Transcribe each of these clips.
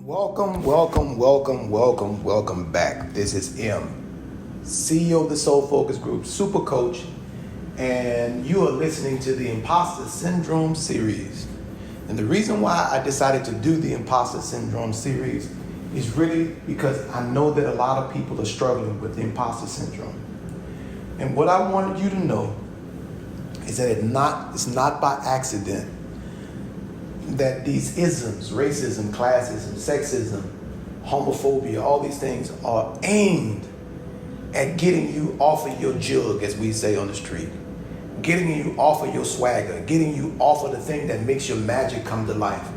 Welcome back. This is M, CEO of the Soul Focus Group, Super Coach, and you are listening to the Imposter Syndrome series. And the reason why I decided to do the Imposter Syndrome series is really because I know that a lot of people are struggling with the Imposter Syndrome. And what I wanted you to know is that it's not by accident that these isms, racism, classism, sexism, homophobia, all these things are aimed at getting you off of your jug, as we say on the street, getting you off of your swagger, getting you off of the thing that makes your magic come to life.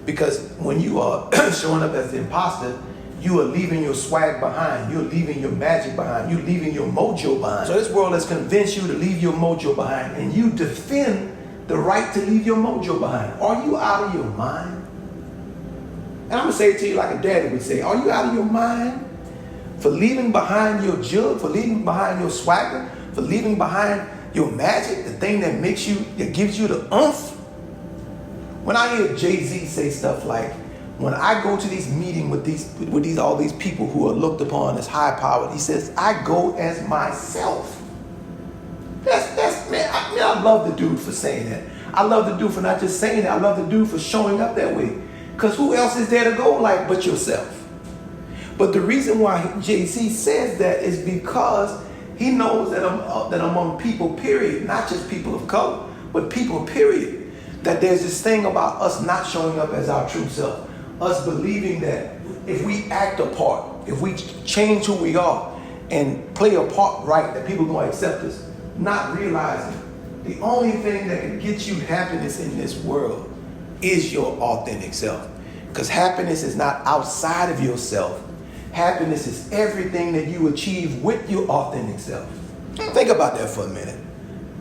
Because when you are showing up as the imposter, you are leaving your swag behind, you're leaving your magic behind, you're leaving your mojo behind. So this world has convinced you to leave your mojo behind, and you defend the right to leave your mojo behind. Are you out of your mind? And I'm gonna say it to you like a daddy would say, are you out of your mind for leaving behind your jug, for leaving behind your swagger, for leaving behind your magic, the thing that makes you, that gives you the oomph? When I hear Jay-Z say stuff like, when I go to these meetings with all these people who are looked upon as high powered, he says, I go as myself. I love the dude for saying that. I love the dude for not just saying that. I love the dude for showing up that way. Because who else is there to go like but yourself? But the reason why Jay-Z says that is because he knows that among people, period, not just people of color, but people, period, that there's this thing about us not showing up as our true self. Us believing that if we act a part, if we change who we are and play a part right, that people are going to accept us. Not realizing the only thing that can get you happiness in this world is your authentic self. Because happiness is not outside of yourself. Happiness is everything that you achieve with your authentic self. Think about that for a minute.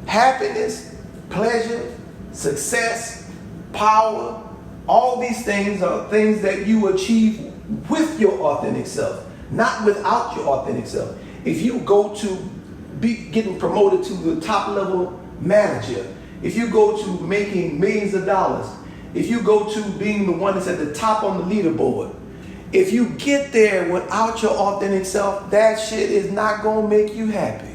Happiness, pleasure, success, power, all these things are things that you achieve with your authentic self, not without your authentic self. If you go to getting promoted to the top level manager, if you go to making millions of dollars, if you go to being the one that's at the top on the leaderboard, if you get there without your authentic self, that shit is not gonna make you happy.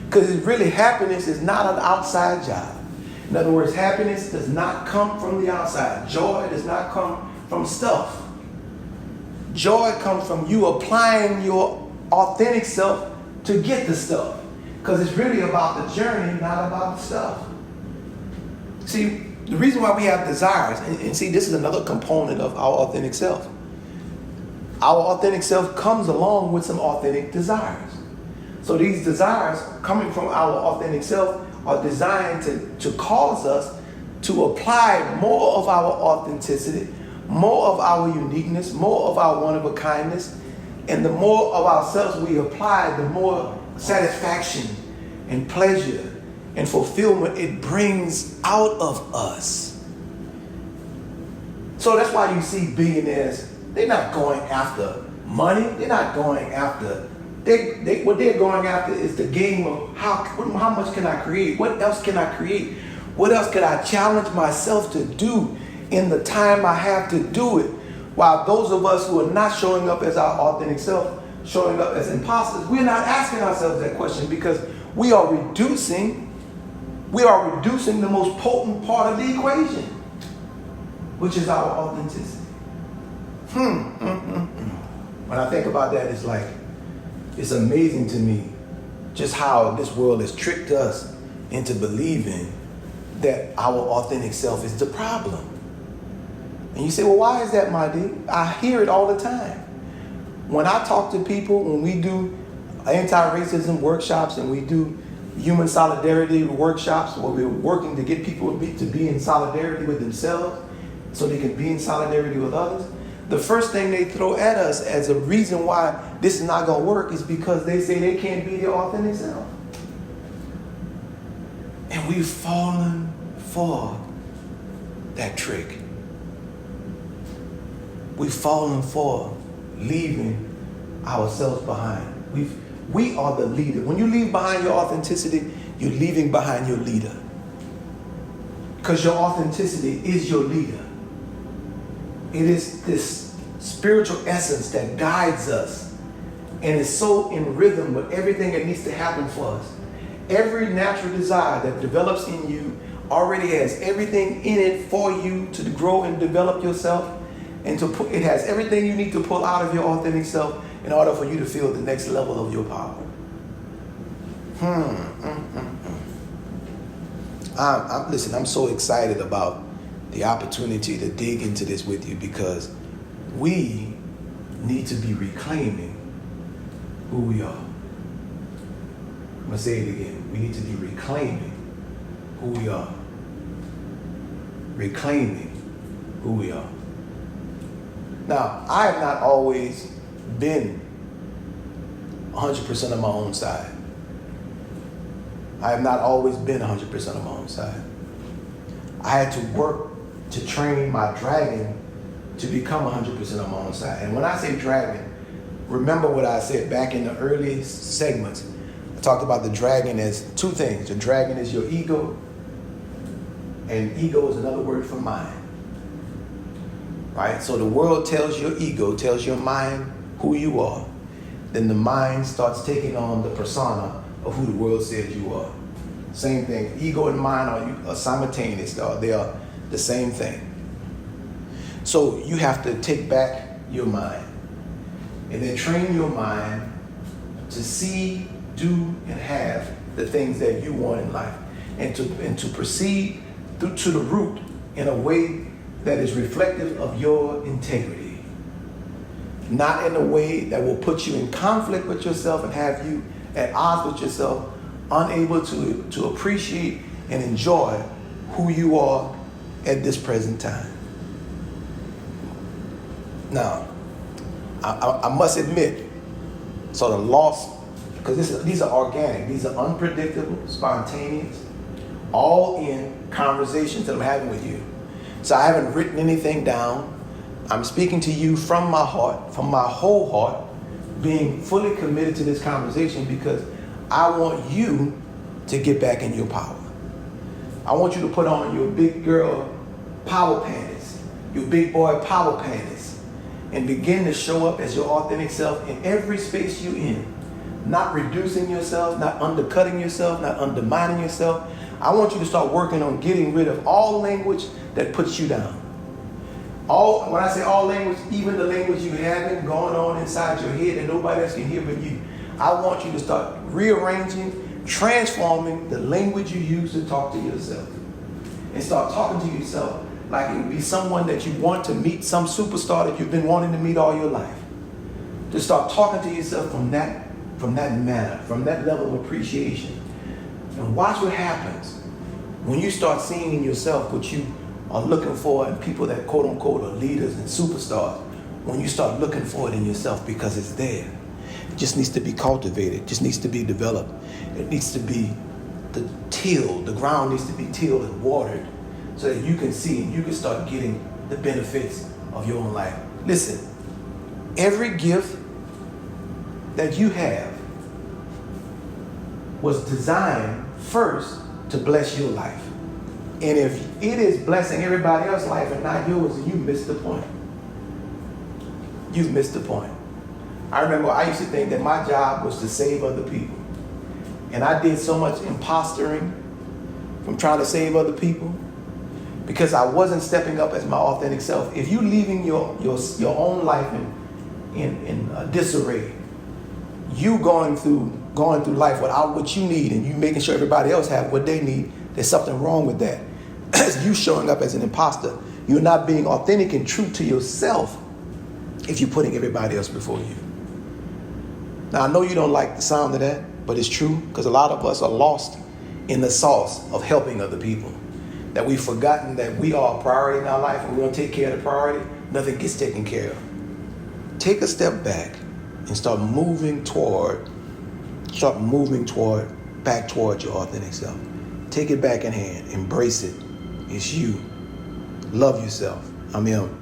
Because really, happiness is not an outside job. In other words, happiness does not come from the outside. Joy does not come from stuff. Joy comes from you applying your authentic self to get the stuff. Because it's really about the journey, not about the stuff. See, the reason why we have desires, and see, this is another component of our authentic self. Our authentic self comes along with some authentic desires. So these desires coming from our authentic self are designed to cause us to apply more of our authenticity, more of our uniqueness, more of our one-of-a-kindness. And the more of ourselves we apply, the more satisfaction and pleasure and fulfillment it brings out of us. So that's why you see billionaires, they're not going after money. They're not going after, what they're going after is the game of how much can I create? What else can I create? What else can I challenge myself to do in the time I have to do it? While those of us who are not showing up as our authentic self, showing up as imposters, we're not asking ourselves that question because we are reducing the most potent part of the equation, which is our authenticity. When I think about that, it's amazing to me just how this world has tricked us into believing that our authentic self is the problem. And you say, well, why is that, my D? I hear it all the time. When I talk to people, when we do anti-racism workshops and we do human solidarity workshops where we're working to get people to be in solidarity with themselves so they can be in solidarity with others, the first thing they throw at us as a reason why this is not going to work is because they say they can't be their authentic self. And we've fallen for that trick. We've fallen for leaving ourselves behind. We are the leader. When you leave behind your authenticity, you're leaving behind your leader. Because your authenticity is your leader. It is this spiritual essence that guides us and is so in rhythm with everything that needs to happen for us. Every natural desire that develops in you already has everything in it for you to grow and develop yourself, and it has everything you need to pull out of your authentic self in order for you to feel the next level of your power. Listen, I'm so excited about the opportunity to dig into this with you, because we need to be reclaiming who we are. I'm going to say it again. We need to be reclaiming who we are. Reclaiming who we are. Now, I have not always been 100% on my own side. I have not always been 100% on my own side. I had to work to train my dragon to become 100% on my own side. And when I say dragon, remember what I said back in the early segments. I talked about the dragon as two things. The dragon is your ego, and ego is another word for mind. Right? So the world tells your ego, tells your mind who you are. Then the mind starts taking on the persona of who the world says you are. Same thing. Ego and mind are simultaneous. They are the same thing. So you have to take back your mind and then train your mind to see, do, and have the things that you want in life, and to proceed through to the root in a way that is reflective of your integrity. Not in a way that will put you in conflict with yourself and have you at odds with yourself, unable to appreciate and enjoy who you are at this present time. Now, I must admit, sort of lost, because these are organic, these are unpredictable, spontaneous, all in conversations that I'm having with you. So I haven't written anything down. I'm speaking to you from my heart, from my whole heart, being fully committed to this conversation, because I want you to get back in your power. I want you to put on your big girl power panties, your big boy power panties, and begin to show up as your authentic self in every space you're in. Not reducing yourself, not undercutting yourself, not undermining yourself. I want you to start working on getting rid of all language that puts you down. When I say all language, even the language you having going on inside your head that nobody else can hear but you. I want you to start rearranging, transforming the language you use to talk to yourself. And start talking to yourself like it would be someone that you want to meet, some superstar that you've been wanting to meet all your life. To start talking to yourself from that manner, from that level of appreciation. And watch what happens when you start seeing in yourself what you are looking for in people that quote unquote are leaders and superstars. When you start looking for it in yourself, because it's there. It just needs to be cultivated, just needs to be developed. It needs to be the ground needs to be tilled and watered so that you can see and you can start getting the benefits of your own life. Listen, every gift that you have was designed first to bless your life. And if it is blessing everybody else's life and not yours, then you missed the point. You've missed the point. I remember I used to think that my job was to save other people. And I did so much impostering from trying to save other people because I wasn't stepping up as my authentic self. If you're leaving your own life in disarray, you going through life without what you need and you making sure everybody else have what they need, there's something wrong with that. As you showing up as an imposter, you're not being authentic and true to yourself if you're putting everybody else before you. Now, I know you don't like the sound of that, but it's true, because a lot of us are lost in the sauce of helping other people. That we've forgotten that we are a priority in our life, and we don't take care of the priority, nothing gets taken care of. Take a step back and start moving back towards your authentic self. Take it back in hand, embrace it. It's you. Love yourself. I'm him.